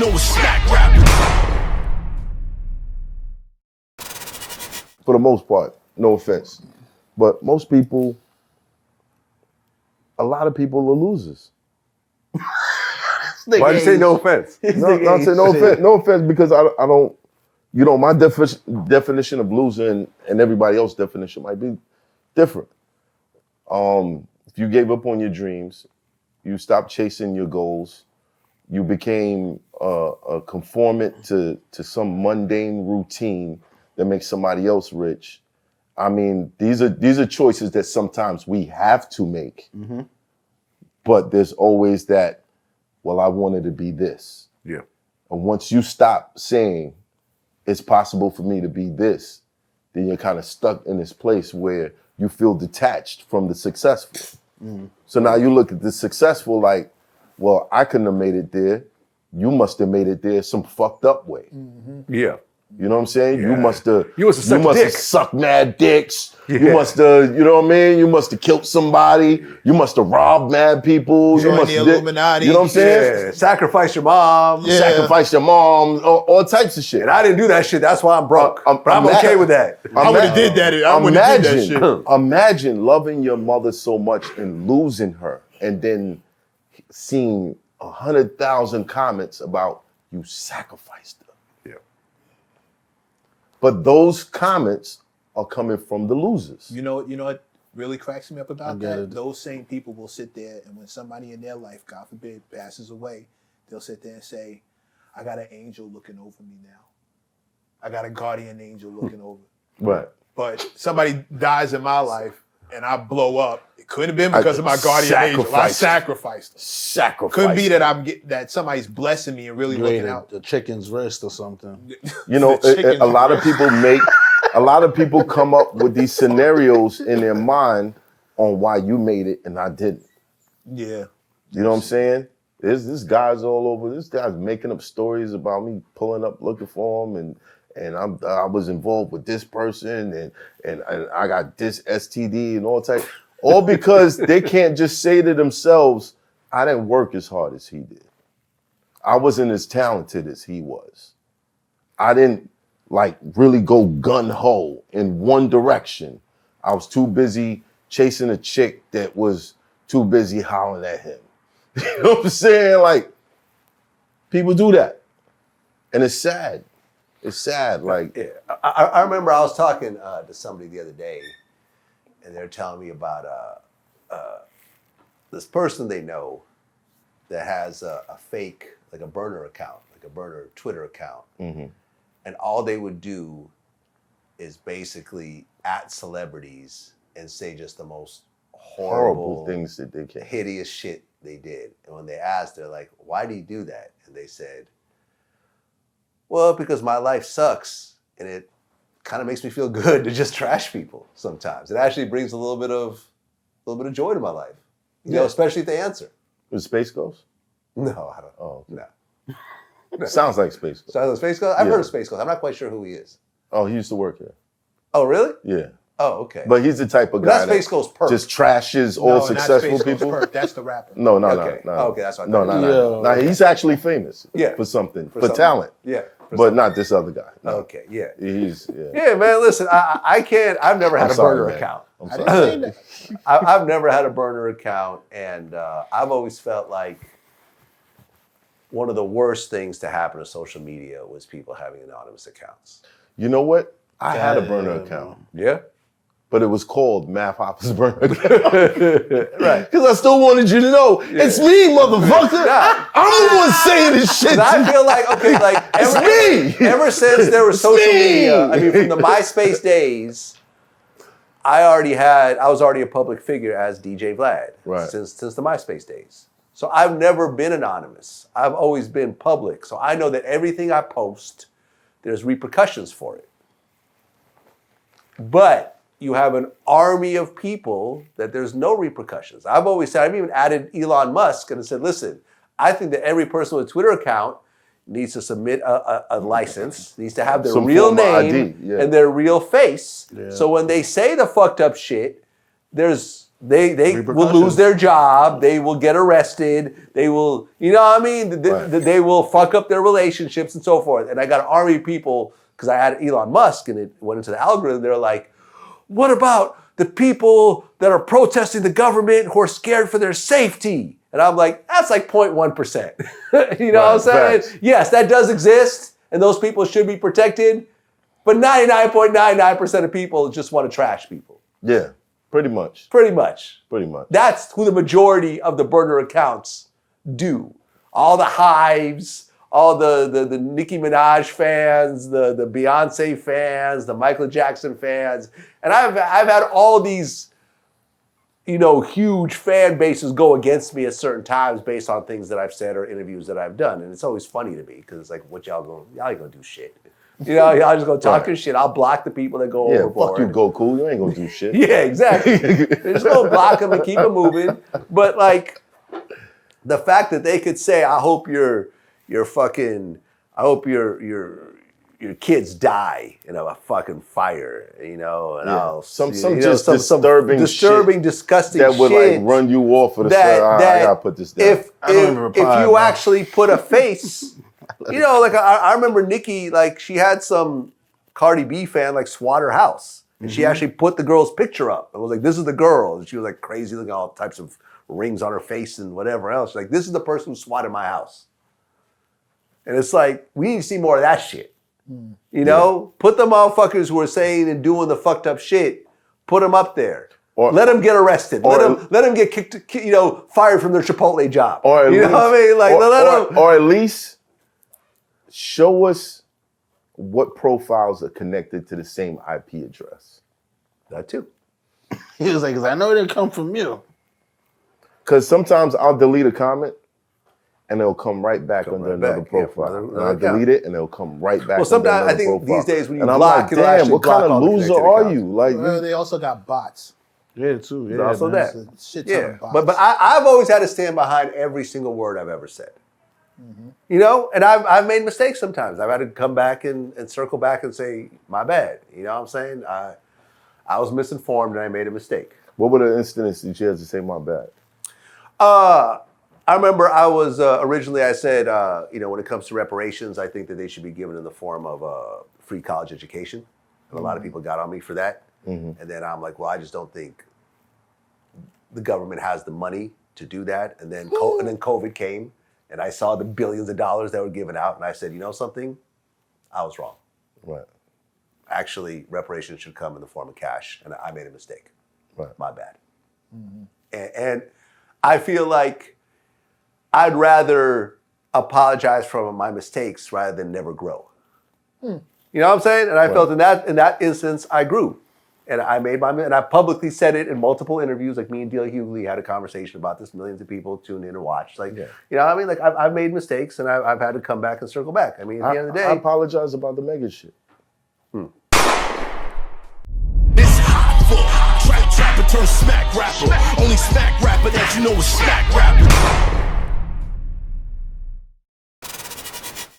know smack rapping. For the most part, no offense, but most people, a lot of people are losers. Why'd you say no offense? No, no offense, because I don't, you know, my definition of loser and everybody else's definition might be different. If you gave up on your dreams, you stopped chasing your goals, you became a conformant to some mundane routine that makes somebody else rich. I mean, these are choices that sometimes we have to make, but there's always that, well, I wanted to be this. Yeah. And once you stop saying it's possible for me to be this, then you're kind of stuck in this place where you feel detached from the successful. So now you look at the successful like, well, I couldn't have made it there. You must have made it there some fucked up way. Yeah. You know what I'm saying? Yeah. You must have sucked mad dicks. Yeah. You must have, you know what I mean? You must have killed somebody. You must have robbed mad people. Join you must the have Illuminati. You know what I'm saying? Yeah. Sacrifice your mom. Yeah. Sacrifice your mom, all types of shit. And I didn't do that shit. That's why I'm broke. But I'm Ima- okay with that. I would have did that. I would have did that shit. Imagine loving your mother so much and losing her, and then seeing 100,000 comments about you sacrificed her. Yeah. But those comments are coming from the losers. You know what really cracks me up about that? Those same people will sit there, and when somebody in their life, God forbid, passes away, they'll sit there and say, I got an angel looking over me now. I got a guardian angel looking over. Right. But somebody dies in my life and I blow up. It couldn't have been because of my guardian angel. I sacrificed them. Couldn't be that that somebody's blessing me and really looking out. The chicken's wrist or something. You know, a lot of people come up with these scenarios in their mind on why you made it and I didn't. Yeah. You know what I'm saying? This guy's all over. This guy's making up stories about me pulling up looking for him and I was involved with this person and I got this STD and all type. All because they can't just say to themselves, I didn't work as hard as he did. I wasn't as talented as he was. I didn't like really go gun-ho in one direction. I was too busy chasing a chick that was too busy hollering at him. You know what I'm saying? Like, people do that. And it's sad. It's sad. Like, yeah. I remember I was talking to somebody the other day, and they're telling me about this person they know that has a fake, like a burner account, like a burner Twitter account. And all they would do is basically at celebrities and say just the most horrible things that they can. Hideous shit they did. And when they asked, they're like, why do you do that? And they said, well, because my life sucks and it kind of makes me feel good to just trash people sometimes. It actually brings a little bit of joy to my life. You know, especially if they answer. Was Space Ghost? No, I don't. Oh, no. Sounds like Space Ghost. Sounds like Space Ghost? I've heard of Space Ghost. I'm not quite sure who he is. Oh, he used to work here. Oh, really? Yeah. Oh, okay. But he's the type of guy that Space Ghost Perk. Just trashes all successful people. Perk. That's the rapper. No. Okay, that's what I thought. No. He's actually famous. Yeah. For something. For talent. Yeah. But not this other guy. No. Okay, yeah. Yeah, man, listen, I can't, I've never had a burner account. I'm sorry. I've never had a burner account, and I've always felt like one of the worst things to happen to social media was people having anonymous accounts. You know what? I had a burner account. Yeah? But it was called Math Hoffa's burner account. Right. Because I still wanted you to know, it's me, motherfucker. I'm the one saying this shit. I feel like, okay, like, it's me. Ever since there was social media, I mean, from the MySpace days, I was already a public figure as DJ Vlad. Right. Since the MySpace days. So I've never been anonymous. I've always been public. So I know that everything I post, there's repercussions for it. But you have an army of people that there's no repercussions. I've always said, I've even added Elon Musk and said, listen, I think that every person with a Twitter account needs to submit a license, needs to have their real name and their real face. Yeah. So when they say the fucked up shit, there's They will lose their job. They will get arrested. They will, you know what I mean? They will fuck up their relationships and so forth. And I got an army of people, because I had Elon Musk and it went into the algorithm. They're like, what about the people that are protesting the government who are scared for their safety? And I'm like, that's like 0.1%. You know what I'm saying? Facts. Yes, that does exist. And those people should be protected. But 99.99% of people just want to trash people. Yeah. Pretty much. Pretty much. Pretty much. That's who the majority of the burner accounts do. All the hives, all the Nicki Minaj fans, the Beyonce fans, the Michael Jackson fans. And I've had all these, you know, huge fan bases go against me at certain times based on things that I've said or interviews that I've done. And it's always funny to me because it's like, what y'all ain't gonna do shit. You know, y'all just gonna talk your shit. I'll block the people that go overboard. Fuck you, Goku. You ain't gonna do shit. Yeah, exactly. They're just gonna block them and keep them moving. But like, the fact that they could say, I hope your kids die in a fucking fire, you know, and some disturbing, disgusting that would shit like run you off of the set. I gotta put this down. If you actually put a face. You know, like I remember Nicki, like she had some Cardi B fan like swat her house. And she actually put the girl's picture up. And was like, this is the girl. And she was like crazy, looking all types of rings on her face and whatever else. She's like, this is the person who swatted my house. And it's like, we need to see more of that shit. You know? Put the motherfuckers who are saying and doing the fucked up shit, put them up there. Or let them get arrested. Let them get kicked, you know, fired from their Chipotle job. Or you know what I mean? Like, or at least show us what profiles are connected to the same IP address. That too. He was like, because I know it didn't come from you. Because sometimes I'll delete a comment and it'll come right back under another profile. And I'll delete it and it'll come right back. Well, sometimes I think these days when you and block, I'm like, damn, what kind of loser are you? Like, they also got bots. Yeah, too. Yeah, also that. Shit ton of bots. But I've always had to stand behind every single word I've ever said. You know, and I've made mistakes sometimes. I've had to come back and circle back and say, my bad. You know what I'm saying? I was misinformed and I made a mistake. What were the incidents that you had to say my bad? I remember I was, originally I said, you know, when it comes to reparations, I think that they should be given in the form of free college education. And a lot of people got on me for that. And then I'm like, well, I just don't think the government has the money to do that. And then COVID came. And I saw the billions of dollars that were given out, and I said, you know something? I was wrong. Right. Actually, reparations should come in the form of cash, and I made a mistake. Right. My bad. And I feel like I'd rather apologize for my mistakes rather than never grow. You know what I'm saying? And I felt in that instance, I grew. And I made and I publicly said it in multiple interviews. Like me and D.L. Hughley had a conversation about this. Millions of people tuned in and watched. Like, you know what I mean? Like I've made mistakes and I've had to come back and circle back. I mean, at the end of the day. I apologize about the mega shit. It's hot for trapper turn smack rapper. Only smack rapper that you know is smack rapper.